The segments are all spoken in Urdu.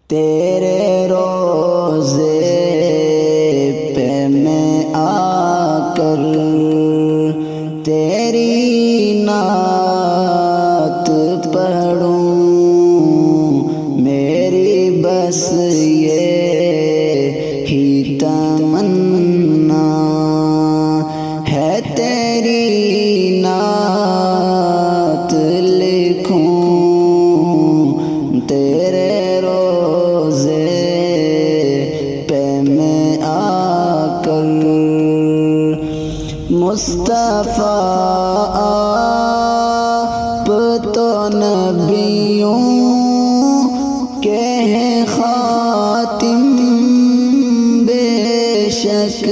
تیرے روزے پہ میں آ کر تیری نعت پڑھوں، میری بس یہ ہی تمنا ہے تیری نعت لکھوں تیرے روزے پہ میں آ کر۔ مصطفیٰ آپ تو نبیوں کے ہیں خاتم بے شک،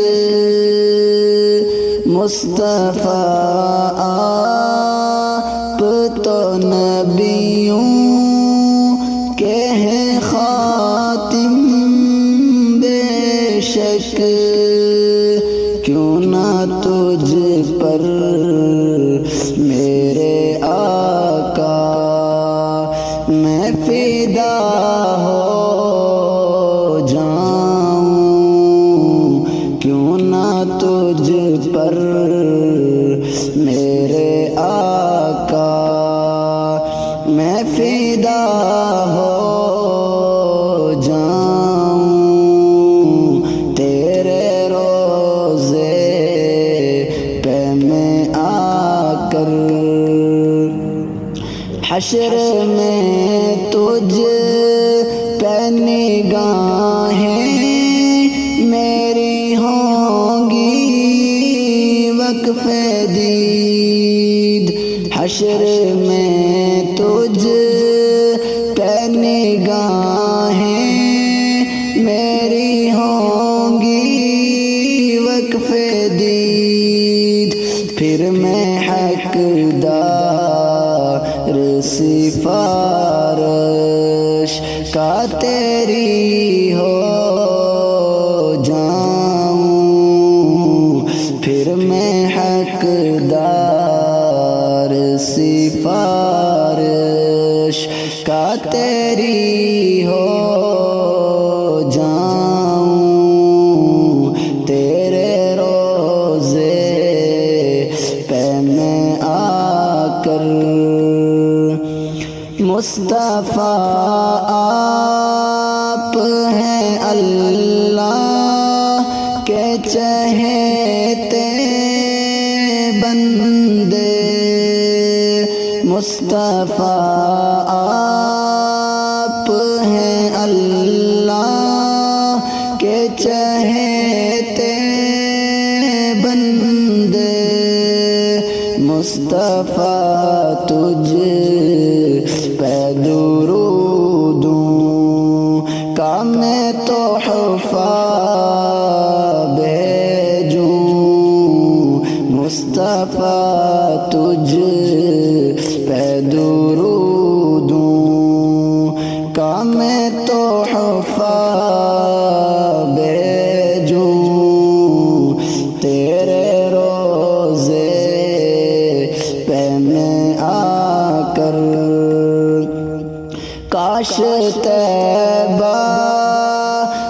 مصطفیٰ آپ تو نبیوں کے ہیں خاتم بے شک، کیوں نہ تجھ پر میرے آقا میں فدا ہو جاؤں، کیوں نہ تجھ پر میرے آقا میں فدا ہو جاؤں، تیرے روزے پہ میں آ کر۔ حشر میں تجھ پہ نگاہیں میری ہوں گی وقف دید، حشر میں تجھ پہ نگاہیں میری ہوں گی وقف دید، پھر میں حقدار سفارش کا تیری ہو جاؤں، پھر میں حقدار سفارش کا تیری ہو جاؤں، تیرے روزے پہ میں آ کر۔ مصطفیٰ آپ ہیں اللہ کے چہیتے بندے، مصطفیٰ آپ ہیں اللہ کے چہیتے بندے، مصطفیٰ تجھ پہ درودوں کا میں تحفہ بھیجوں، مصطفیٰ تجھ پہ درودوں کا میں تحفہ بھیجوں، تیرے روزے پہ میں آ کر۔ کاش طیبہ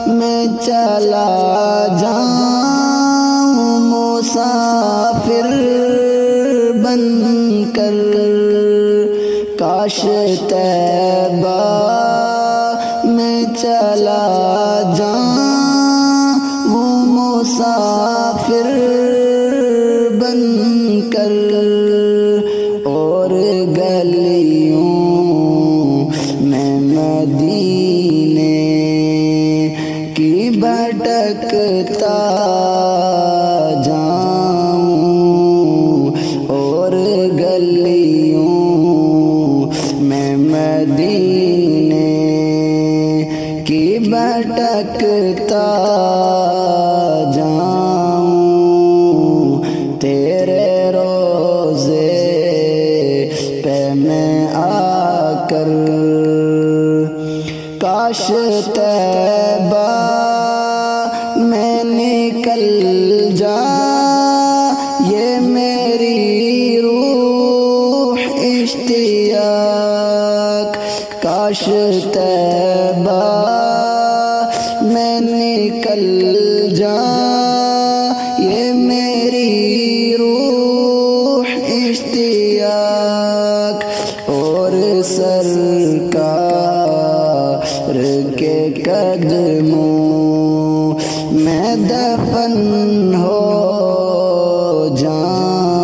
میں چلا جاؤں مسافر بن کر، کاش طیبہ میں چلا جاؤں مسافر بن کر، اور گلیوں میں مدینے کی بھٹکتا جاؤں، اور گلیوں میں مدینے کی بھٹکتا جاؤں، تیرے روزے پہ میں آ کر۔ کاش طیبہ میں نکل جا یہ میری روح اشتیاق، کاش طیبہ سرکار کے قدموں میں دفن ہو جاؤں